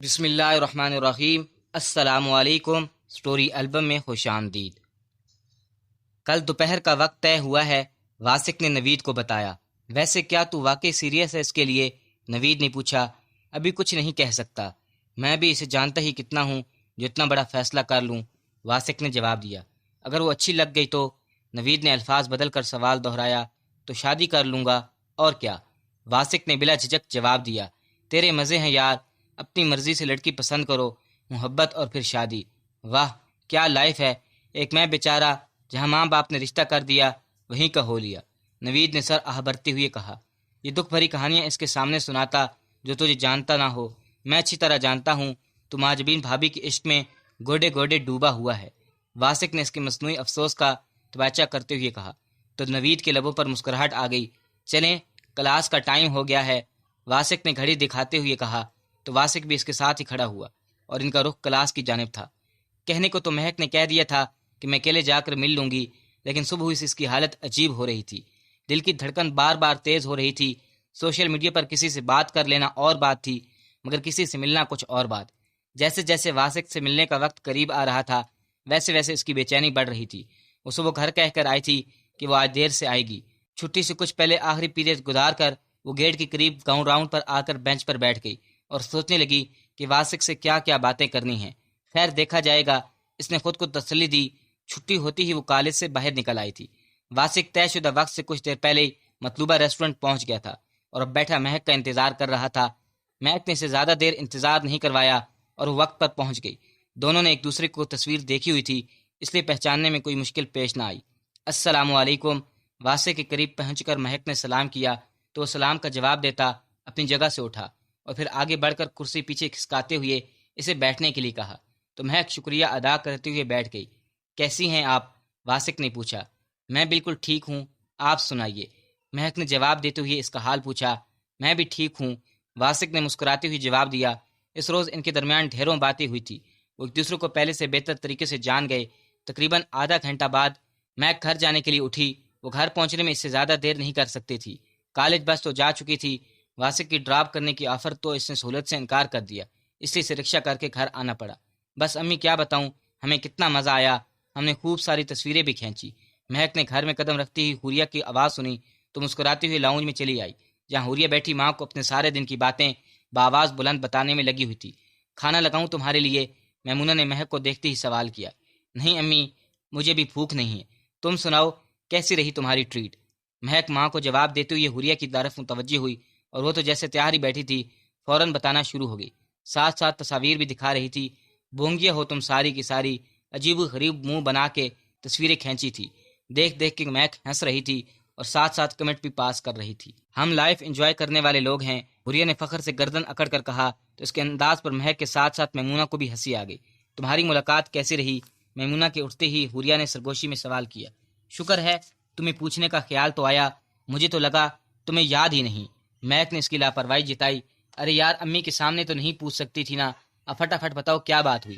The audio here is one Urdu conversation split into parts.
بسم اللہ الرحمن الرحیم۔ السلام علیکم۔ سٹوری البم میں خوش آمدید۔ کل دوپہر کا وقت طے ہوا ہے، واسق نے نوید کو بتایا۔ ویسے کیا تو واقعی سیریس ہے اس کے لیے؟ نوید نے پوچھا۔ ابھی کچھ نہیں کہہ سکتا، میں بھی اسے جانتا ہی کتنا ہوں جو اتنا بڑا فیصلہ کر لوں، واسق نے جواب دیا۔ اگر وہ اچھی لگ گئی تو؟ نوید نے الفاظ بدل کر سوال دہرایا۔ تو شادی کر لوں گا، اور کیا؟ واسق نے بلا جھجک جواب دیا۔ تیرے مزے ہیں یار، اپنی مرضی سے لڑکی پسند کرو، محبت اور پھر شادی۔ واہ کیا لائف ہے! ایک میں بیچارہ جہاں ماں باپ نے رشتہ کر دیا وہیں کا ہو لیا۔ نوید نے سر آہبرتے ہوئے کہا۔ یہ دکھ بھری کہانیاں اس کے سامنے سناتا جو تجھے جانتا نہ ہو۔ میں اچھی طرح جانتا ہوں تو ماجبین بھابھی کے عشق میں گوڈے گوڈے ڈوبا ہوا ہے، واسق نے اس کے مصنوعی افسوس کا تبادلہ کرتے ہوئے کہا۔ تو نوید کے لبوں پر مسکراہٹ آ گئی۔ چلیں کلاس کا ٹائم ہو گیا ہے، واسق نے گھڑی دکھاتے ہوئے کہا۔ تو واسق بھی اس کے ساتھ ہی کھڑا ہوا اور ان کا رخ کلاس کی جانب تھا۔ کہنے کو تو مہک نے کہہ دیا تھا کہ میں اکیلے جا کر مل لوں گی، لیکن صبح ہوئی سے اس کی حالت عجیب ہو رہی تھی۔ دل کی دھڑکن بار بار تیز ہو رہی تھی۔ سوشل میڈیا پر کسی سے بات کر لینا اور بات تھی، مگر کسی سے ملنا کچھ اور بات۔ جیسے جیسے واسق سے ملنے کا وقت قریب آ رہا تھا، ویسے ویسے اس کی بے چینی بڑھ رہی تھی۔ وہ صبح گھر کہہ کر آئی تھی کہ وہ آج دیر سے آئے گی۔ چھٹی سے کچھ پہلے آخری پیریڈ گزار کر وہ گیٹ کے قریب گراؤنڈ راؤنڈ پر آ کر بینچ پر بیٹھ گئی اور سوچنے لگی کہ واسق سے کیا کیا باتیں کرنی ہیں۔ خیر دیکھا جائے گا، اس نے خود کو تسلی دی۔ چھٹی ہوتی ہی وہ کالج سے باہر نکل آئی تھی۔ واسق طے شدہ وقت سے کچھ دیر پہلے مطلوبہ ریسٹورنٹ پہنچ گیا تھا اور اب بیٹھا مہک کا انتظار کر رہا تھا۔ مہک نے اسے زیادہ دیر انتظار نہیں کروایا اور وہ وقت پر پہنچ گئی۔ دونوں نے ایک دوسرے کو تصویر دیکھی ہوئی تھی، اس لیے پہچاننے میں کوئی مشکل پیش نہ آئی۔ السلام علیکم۔ واسق کے قریب پہنچ کر مہک نے سلام کیا تو وہ سلام کا جواب دیتا اپنی جگہ سے اٹھا اور پھر آگے بڑھ کر کرسی پیچھے کھسکاتے ہوئے اسے بیٹھنے کے لیے کہا۔ تو مہک شکریہ ادا کرتے ہوئے بیٹھ گئی۔ کیسی ہیں آپ؟ واسق نے پوچھا۔ میں بالکل ٹھیک ہوں، آپ سنائیے؟ مہک نے جواب دیتے ہوئے اس کا حال پوچھا۔ میں بھی ٹھیک ہوں، واسق نے مسکراتے ہوئے جواب دیا۔ اس روز ان کے درمیان ڈھیروں باتیں ہوئی تھی، وہ ایک دوسرے کو پہلے سے بہتر طریقے سے جان گئے۔ تقریباً آدھا گھنٹہ بعد مہک گھر جانے کے لیے اٹھی۔ وہ گھر پہنچنے میں اس سے زیادہ دیر نہیں کر سکتی تھی۔ کالج بس تو جا چکی تھی، واسق کی ڈراپ کرنے کی آفر تو اس نے سہولت سے انکار کر دیا، اس لیے اسے رکشہ کر کے گھر آنا پڑا۔ بس امی کیا بتاؤں، ہمیں کتنا مزہ آیا، ہم نے خوب ساری تصویریں بھی کھینچی۔ مہک نے گھر میں قدم رکھتی ہی حوریہ کی آواز سنی تو مسکراتی ہوئی لاؤنج میں چلی آئی، جہاں حوریہ بیٹھی ماں کو اپنے سارے دن کی باتیں بآواز بلند بتانے میں لگی ہوئی تھی۔ کھانا لگاؤں تمہارے لیے؟ میمونہ نے مہک کو دیکھتے ہی سوال کیا۔ نہیں امی، مجھے بھی بھوک نہیں ہے، تم سناؤ کیسی رہی تمہاری ٹریٹ؟ مہک ماں کو جواب دیتے ہوئے حوریہ کی طرف متوجہ ہوئی اور وہ تو جیسے تیار ہی بیٹھی تھی، فوراً بتانا شروع ہو گئی۔ ساتھ ساتھ تصاویر بھی دکھا رہی تھی۔ بونگیا ہو تم ساری کی ساری، عجیب و غریب منہ بنا کے تصویریں کھینچی تھی۔ دیکھ دیکھ کے مہک ہنس رہی تھی اور ساتھ ساتھ کمنٹ بھی پاس کر رہی تھی۔ ہم لائف انجوائے کرنے والے لوگ ہیں، حوریہ نے فخر سے گردن اکڑ کر کہا تو اس کے انداز پر مہک کے ساتھ ساتھ میمونہ کو بھی ہنسی آ گئی۔ تمہاری ملاقات کیسی رہی؟ میمونہ کے اٹھتے ہی حوریہ نے سرگوشی میں سوال کیا۔ شکر ہے تمہیں پوچھنے کا خیال تو آیا، مجھے تو لگا تمہیں یاد ہی نہیں۔ مہک نے اس کی لاپرواہی جتائی۔ ارے یار امی کے سامنے تو نہیں پوچھ سکتی تھی نا، اب فٹافٹ بتاؤ کیا بات ہوئی؟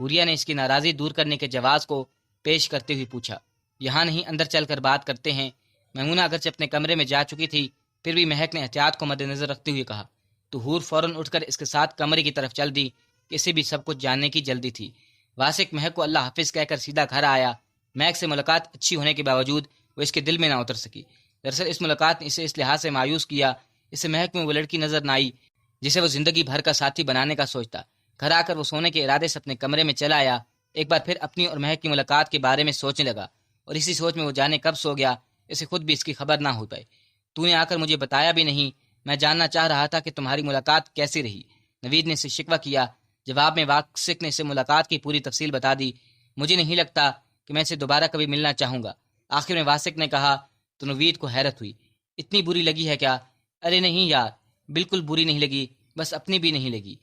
حوریہ نے اس کی ناراضی دور کرنے کے جواز کو پیش کرتے ہوئے پوچھا۔ یہاں نہیں، اندر چل کر بات کرتے ہیں۔ میمونہ اگرچہ اپنے کمرے میں جا چکی تھی، پھر بھی مہک نے احتیاط کو مد نظر رکھتے ہوئے کہا۔ تو حور فوراً اٹھ کر اس کے ساتھ کمرے کی طرف چل دی کہ اسے بھی سب کچھ جاننے کی جلدی تھی۔ واسق مہک کو اللہ حافظ کہہ کر سیدھا گھر آیا۔ مہک سے ملاقات اچھی ہونے کے باوجود وہ اس کے دل میں نہ اتر سکی۔ دراصل اس ملاقات نے اسے اس لحاظ سے مایوس کیا، اسے مہک میں وہ لڑکی نظر نہ آئی جسے وہ زندگی بھر کا ساتھی بنانے کا سوچتا۔ گھر آ کر وہ سونے کے ارادے سے اپنے کمرے میں چلا آیا۔ ایک بار پھر اپنی اور مہک کی ملاقات کے بارے میں سوچنے لگا اور اسی سوچ میں وہ جانے کب سو گیا، اسے خود بھی اس کی خبر نہ ہو پائے۔ تو نے آ کر مجھے بتایا بھی نہیں، میں جاننا چاہ رہا تھا کہ تمہاری ملاقات کیسی رہی؟ نوید نے اسے شکوہ کیا۔ جواب میں واسق نے اسے ملاقات کی پوری تفصیل بتا دی۔ مجھے نہیں لگتا کہ میں اسے دوبارہ کبھی ملنا چاہوں گا، آخر میں واسق نے کہا۔ تو نوید کو حیرت ہوئی۔ اتنی بری لگی ہے کیا؟ ارے نہیں یار، بالکل بری نہیں لگی، بس اپنی بھی نہیں لگی،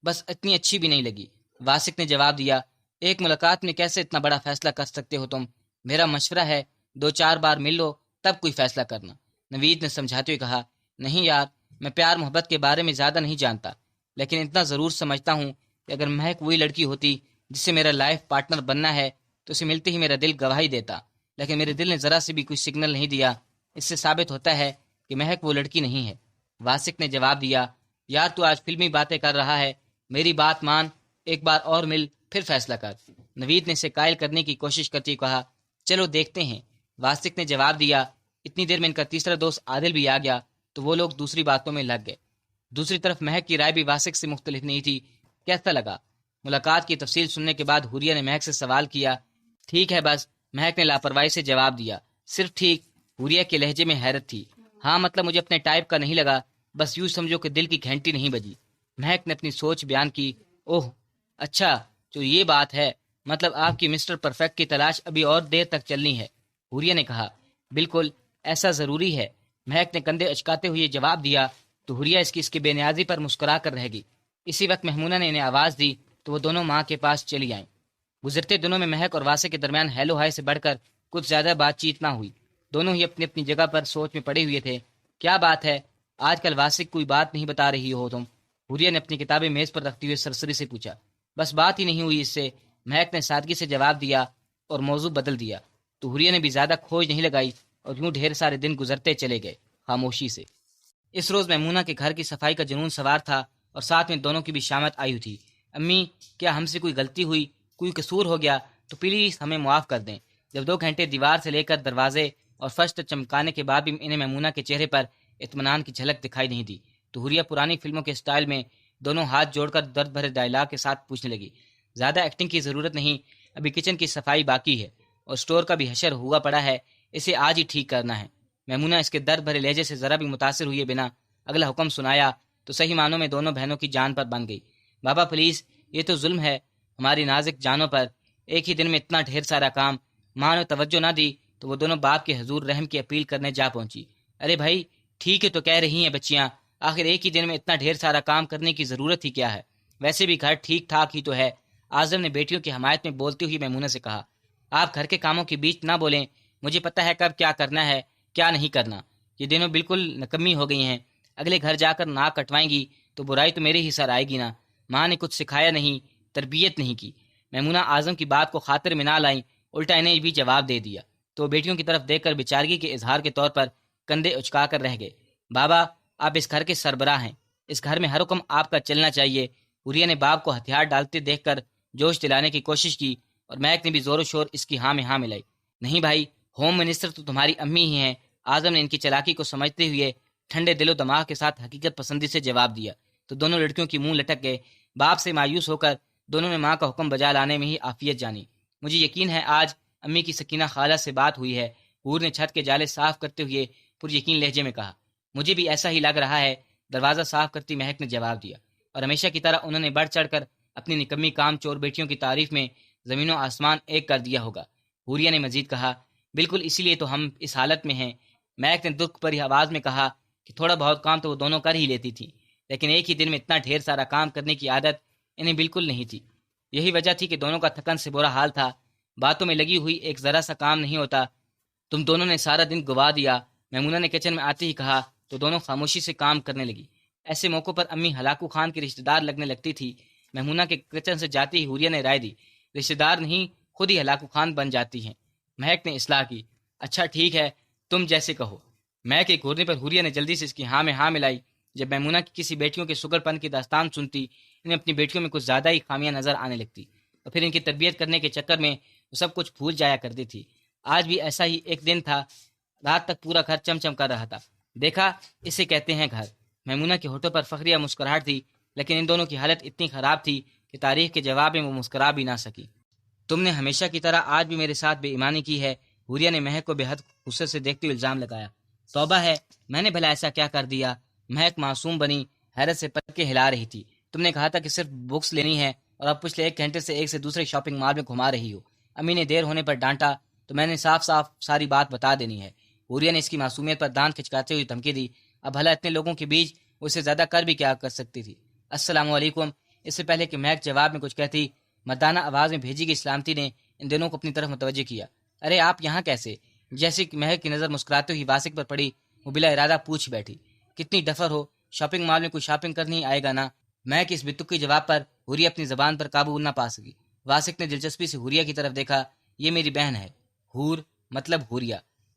بس اتنی اچھی بھی نہیں لگی، واسق نے جواب دیا۔ ایک ملاقات میں کیسے اتنا بڑا فیصلہ کر سکتے ہو تم؟ میرا مشورہ ہے 2-4 بار مل لو تب کوئی فیصلہ کرنا، نوید نے سمجھاتے ہوئے کہا۔ نہیں یار، میں پیار محبت کے بارے میں زیادہ نہیں جانتا، لیکن اتنا ضرور سمجھتا ہوں کہ اگر مہک وہی لڑکی ہوتی جس سے میرا لائف پارٹنر بننا ہے تو اسے ملتے ہی میرا دل گواہی دیتا، لیکن میرے دل نے ذرا سے بھی کوئی سگنل نہیں دیا۔ اس سے ثابت ہوتا ہے کہ مہک وہ لڑکی نہیں ہے، واسق نے جواب دیا۔ یار تو آج فلمی باتیں کر رہا ہے، میری بات مان، ایک بار اور مل، پھر فیصلہ کر۔ نوید نے اسے قائل کرنے کی کوشش کرتے ہوئے کہا، چلو دیکھتے ہیں۔ واسق نے جواب دیا۔ اتنی دیر میں ان کا تیسرا دوست عادل بھی آ گیا تو وہ لوگ دوسری باتوں میں لگ گئے۔ دوسری طرف مہک کی رائے بھی واسق سے مختلف نہیں تھی۔ کیسا لگا؟ ملاقات کی تفصیل سننے کے بعد حوریہ نے مہک سے سوال کیا۔ ٹھیک ہے بس، مہک نے لاپرواہی سے جواب دیا۔ صرف ٹھیک؟ حوریہ کے لہجے میں حیرت تھی۔ ہاں مطلب مجھے اپنے ٹائپ کا نہیں لگا، بس یوں سمجھو کہ دل کی گھنٹی نہیں بجی۔ مہک نے اپنی سوچ بیان کی۔ اوہ اچھا، جو یہ بات ہے، مطلب آپ کی مسٹر پرفیکٹ کی تلاش ابھی اور دیر تک چلنی ہے؟ حوریہ نے کہا۔ بالکل، ایسا ضروری ہے۔ مہک نے کندھے اچکاتے ہوئے جواب دیا تو حوریہ اس کی بے نیازی پر مسکرا کر رہ گئی۔ اسی وقت محمونہ نے انہیں آواز دی تو وہ دونوں ماں کے پاس چلی آئیں۔ گزرتے دنوں میں مہک اور واسق کے درمیان ہیلو ہائی سے بڑھ کر کچھ زیادہ بات چیت نہ ہوئی۔ دونوں ہی اپنی اپنی جگہ پر سوچ میں پڑے ہوئے تھے۔ کیا بات ہے، آج کل واسق کوئی بات نہیں بتا رہی ہو تم؟ حوریہ نے اپنی کتابیں میز پر رکھتے ہوئے سرسری سے پوچھا۔ بس بات ہی نہیں ہوئی اس سے، مہک نے سادگی سے جواب دیا اور موضوع بدل دیا۔ تو حوریہ نے بھی زیادہ کھوج نہیں لگائی اور یوں ڈھیر سارے دن گزرتے چلے گئے خاموشی سے۔ اس روز میمونہ کے گھر کی صفائی کا جنون سوار تھا اور ساتھ میں دونوں کی بھی شامت آئی ہوئی تھی۔ امی، کیا ہم سے کوئی غلطی ہوئی، کوئی قصور ہو گیا تو پلیز ہمیں معاف کر دیں۔ جب 2 گھنٹے دیوار سے لے کر دروازے اور فرش تک چمکانے کے بعد بھی انہیں میمونہ کے چہرے پر اطمینان کی جھلک دکھائی نہیں دی تو حوریہ پرانی فلموں کے سٹائل میں دونوں ہاتھ جوڑ کر درد بھرے ڈائلاگ کے ساتھ پوچھنے لگی، زیادہ ایکٹنگ کی ضرورت نہیں، ابھی کچن کی صفائی باقی ہے اور اسٹور کا بھی حشر ہوا پڑا ہے، اسے آج ہی ٹھیک کرنا ہے۔ میمونہ اس کے درد بھرے لہجے سے ذرا بھی متاثر ہوئے بنا اگلا حکم سنایا تو صحیح معنوں میں دونوں بہنوں کی جان پر بن گئی۔ بابا پلیز، یہ تو ظلم ہے ہماری نازک جانوں پر، ایک ہی دن میں اتنا ڈھیر سارا کام۔ ماں نے توجہ نہ دی تو وہ دونوں باپ کے حضور رحم کی اپیل کرنے جا پہنچی۔ ارے بھائی، ٹھیک ہے تو کہہ رہی ہیں بچیاں، آخر ایک ہی دن میں اتنا ڈھیر سارا کام کرنے کی ضرورت ہی کیا ہے؟ ویسے بھی گھر ٹھیک ٹھاک ہی تو ہے۔ اعظم نے بیٹیوں کی حمایت میں بولتی ہوئی میمونہ سے کہا، آپ گھر کے کاموں کے بیچ نہ بولیں، مجھے پتہ ہے کب کیا کرنا ہے کیا نہیں کرنا۔ یہ دنوں بالکل نکمی ہو گئی ہیں، اگلے گھر جا کر ناک کٹوائیں گی تو برائی تو میرے ہی سر آئے گی نا۔ ماں نے کچھ سکھایا نہیں، تربیت نہیں کی۔ میمونہ اعظم کی بات کو خاطر میں نہ لائیں، الٹا انہیں بھی جواب دے دیا تو بیٹیوں کی طرف دیکھ کر بیچارگی کے اظہار کے طور پر کندھے اچکا کر رہ گئے۔ بابا، آپ اس گھر کے سربراہ ہیں، اس گھر میں ہر حکم آپ کا چلنا چاہیے۔ حوریہ نے باپ کو ہتھیار ڈالتے دیکھ کر جوش دلانے کی کوشش کی اور مہک نے بھی زور و شور اس کی ہاں میں ہاں ملائی۔ نہیں بھائی، ہوم منسٹر تو تمہاری امی ہی ہیں۔ اعظم نے ان کی چلاکی کو سمجھتے ہوئے ٹھنڈے دل و دماغ کے ساتھ حقیقت پسندی سے جواب دیا تو دونوں لڑکیوں کی منہ لٹک گئے۔ باپ سے مایوس ہو کر دونوں نے ماں کا حکم بجا لانے میں ہی عافیت جانی۔ مجھے یقین ہے آج امی کی سکینہ خالہ سے بات ہوئی ہے، حور نے چھت کے جالے صاف کرتے ہوئے پر یقین لہجے میں کہا۔ مجھے بھی ایسا ہی لگ رہا ہے، دروازہ صاف کرتی مہک نے جواب دیا، اور ہمیشہ کی طرح انہوں نے بڑھ چڑھ کر اپنی نکمی کام چور بیٹیوں کی تعریف میں زمین و آسمان ایک کر دیا ہوگا۔ حوریہ نے مزید کہا، بالکل اسی لیے تو ہم اس حالت میں ہیں۔ مہک نے دکھ بھری آواز میں کہا کہ تھوڑا بہت کام تو وہ دونوں کر ہی لیتی تھی، لیکن ایک ہی دن میں اتنا ڈھیر سارا کام کرنے کی عادت انہیں بالکل نہیں تھی۔ یہی وجہ تھی کہ دونوں کا تھکن سے برا حال تھا، باتوں میں لگی ہوئی ایک ذرا سا کام نہیں ہوتا۔ تم دونوں نے سارا دن گوا دیا، میمونہ نے کچن میں آتے ہی کہا تو دونوں خاموشی سے کام کرنے لگی۔ ایسے موقع پر امی ہلاکو خان کی رشتہ دار لگنے لگتی تھی۔ میمونہ کے کچن سے جاتے ہی حوریہ نے رائے دی، رشتہ دار نہیں، خود ہی ہلاکو خان بن جاتی ہیں۔ مہک نے اصلاح کی، اچھا ٹھیک ہے، تم جیسے کہو۔ مہک کے گھورنے پر حوریہ نے جلدی سے اس کی ہاں میں ہاں ملائی۔ جب میمونہ کی کسی بیٹیوں کے سگر پن کی داستان سنتی، انہیں اپنی بیٹیوں میں کچھ زیادہ ہی خامیاں نظر آنے لگتی اور پھر ان کی تربیت کرنے کے چکر میں وہ سب کچھ بھول جایا کرتی تھی۔ آج بھی ایسا ہی ایک دن تھا، رات تک پورا گھر چمچم کر رہا تھا۔ دیکھا، اسے کہتے ہیں گھر۔ میمونہ کے ہونٹوں پر فخریہ مسکراہٹ تھی، لیکن ان دونوں کی حالت اتنی خراب تھی کہ تاریخ کے جواب میں وہ مسکرا بھی نہ سکی۔ تم نے ہمیشہ کی طرح آج بھی میرے ساتھ بے ایمانی کی ہے، حوریہ نے مہک کو بے حد غصے سے دیکھتے ہوئے الزام لگایا۔ توبہ ہے، میں نے بھلا ایسا کیا کر دیا؟ مہک معصوم بنی حیرت سے پل کے ہلا رہی تھی۔ تم نے کہا تھا کہ صرف بکس لینی ہے اور اب پچھلے 1 گھنٹے سے ایک سے دوسرے شاپنگ مال میں گھما رہی ہو۔ امی نے دیر ہونے پر ڈانٹا تو میں نے صاف صاف ساری بات بتا دینی ہے۔ حوریہ نے اس کی معصومیت پر دانت کھچکاتے ہوئے دھمکی دی۔ اب بھلا اتنے لوگوں کے بیچ وہ اسے زیادہ کر بھی کیا کر سکتی تھی؟ السلام علیکم۔ اس سے پہلے کہ مہک جواب میں کچھ کہتی، مردانہ آواز میں بھیجی گئی سلامتی نے ان دونوں کو اپنی طرف متوجہ کیا۔ ارے آپ یہاں کیسے؟ جیسے کہ مہک کی نظر مسکراتے ہوئی واسق پر پڑی، وہ بلا ارادہ پوچھ بیٹھی، کتنی ڈفر ہو، شاپنگ مال میں کوئی شاپنگ کرنے آئے گا نا؟ مہک اس بتک کے جواب پر حوریہ اپنی زبان پر قابو نہ پا سکی۔ واسق نے دلچسپی سے حوریہ کی طرف دیکھا، یہ میری بہن ہے، حور مطلب حوریہ۔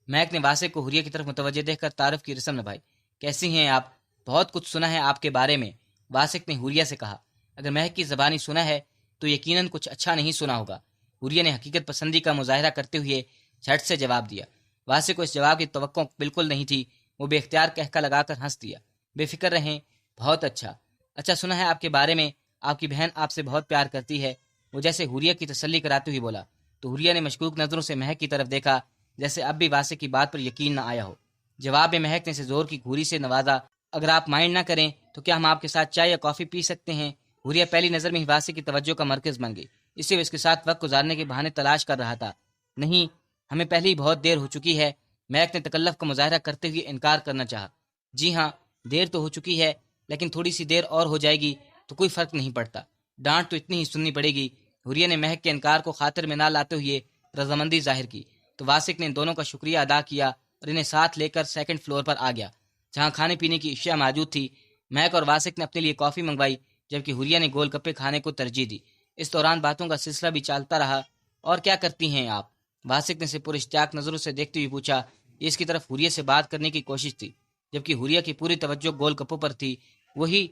مہک نے واسق کو حوریہ کی طرف متوجہ دیکھ کر تعارف کی رسم نبھائی۔ کیسی ہیں آپ؟ بہت کچھ سنا ہے آپ کے بارے میں، واسق نے حوریہ سے کہا۔ اگر مہک کی زبانی سنا ہے تو یقیناً کچھ اچھا نہیں سنا ہوگا۔ حوریہ نے حقیقت پسندی کا مظاہرہ کرتے ہوئے جھٹ سے جواب دیا۔ واسق کو اس جواب کی توقع بالکل نہیں تھی۔ وہ بے اختیار کہکا لگا کر ہنس دیا۔ بے فکر رہیں، بہت اچھا۔ اچھا سنا ہے آپ کے بارے میں، آپ کی بہن آپ سے بہت پیار کرتی ہے، وہ جیسے حوریہ کی تسلی کراتے ہوئے بولا۔ تو حوریہ نے مشکوک نظروں سے مہک کی طرف دیکھا، جیسے اب بھی واسق کی بات پر یقین نہ آیا ہو۔ جواب میں مہک نے اسے زور کی گھوری سے نوازا۔ اگر آپ مائنڈ نہ کریں تو کیا ہم آپ کے ساتھ چائے یا کافی پی سکتے ہیں؟ حوریہ پہلی نظر میں ہی واسق کی توجہ کا مرکز بن گئی، اس لیے وہ اس کے ساتھ وقت گزارنے کے بہانے تلاش کر رہا تھا۔ نہیں، ہمیں پہلے ہی بہت دیر ہو چکی ہے، مہک نے تکلف کا مظاہرہ کرتے ہوئے انکار کرنا چاہا۔ جی ہاں، دیر تو ہو چکی ہے، لیکن تھوڑی سی دیر اور ہو جائے گی تو کوئی فرق نہیں پڑتا، ڈانٹ تو اتنی ہی سننی پڑے گی۔ حوریہ نے مہک کے انکار کو خاطر میں نہ لاتے ہوئے رضامندی ظاہر کی، تو واسق نے ان دونوں کا شکریہ ادا کیا اور انہیں ساتھ لے کر سیکنڈ فلور پر آ گیا، جہاں کھانے پینے کی اشیاء موجود تھی۔ مہک اور واسق نے اپنے لیے کافی منگوائی، جبکہ حوریہ نے گول گپے کھانے کو ترجیح دی۔ اس دوران باتوں کا سلسلہ بھی چلتا رہا۔ اور کیا کرتی ہیں آپ؟ واسق نے اسے پر اشتیاق نظروں سے دیکھتے ہوئے پوچھا۔ یہ اس کی طرف حوریہ سے بات کرنے کی کوشش تھی، جبکہ حوریہ کی پوری توجہ گول گپوں پر تھی، وہی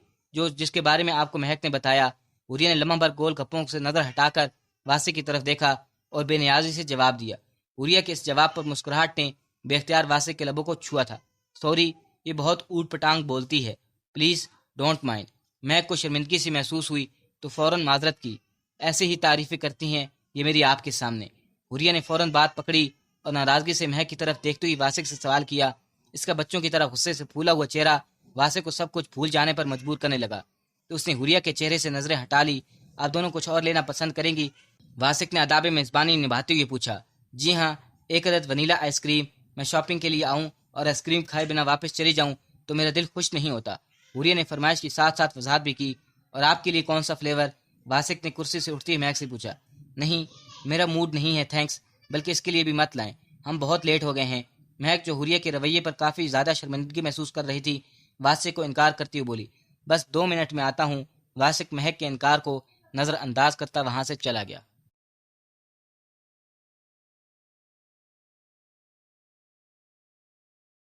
جس کے بارے میں آپ کو مہک نے بتایا۔ حوریہ نے لمحہ بھر گول گپوں سے نظر ہٹا کر واسق کی طرف دیکھا اور بے نیازی سے جواب دیا۔ حوریہ کے اس جواب پر مسکراہٹ نے بے اختیار واسق کے لبوں کو چھوا تھا۔ سوری، یہ بہت اوٹ پٹانگ بولتی ہے، پلیز ڈونٹ مائنڈ۔ مہک کو شرمندگی سی محسوس ہوئی تو فوراً معذرت کی۔ ایسے ہی تعریفیں کرتی ہیں یہ میری آپ کے سامنے۔ حوریہ نے فوراً بات پکڑی اور ناراضگی سے مہک کی طرف دیکھتے ہوئی واسق سے سوال کیا۔ اس کا بچوں کی طرح غصے سے پھولا ہوا چہرہ واسق کو سب کچھ بھول جانے پر مجبور کرنے لگا، تو اس نے حوریہ کے چہرے سے نظریں ہٹا لی۔ آپ دونوں کچھ اور لینا پسند کریں گی؟ واسق نے آداب میزبانی نبھاتے ہوئے پوچھا۔ جی ہاں، ایک عدد ونیلا آئس کریم۔ میں شاپنگ کے لیے آؤں اور آئس کریم کھائے بنا واپس چلی جاؤں تو میرا دل خوش نہیں ہوتا۔ حوریہ نے فرمائش کی ساتھ ساتھ وضاحت بھی کی۔ اور آپ کے لیے کون سا فلیور؟ واسق نے کرسی سے اٹھتی مہک سے پوچھا۔ نہیں، میرا موڈ نہیں ہے تھینکس، بلکہ اس کے لیے بھی مت لائیں، ہم بہت لیٹ ہو گئے ہیں۔ مہک جو حوریہ کے رویے پر کافی زیادہ شرمندگی محسوس کر رہی تھی، واسق کو انکار کرتی ہوئی بولی۔ بس 2 منٹ میں آتا ہوں۔ واسق مہک کے انکار کو نظر انداز کرتا وہاں سے چلا گیا۔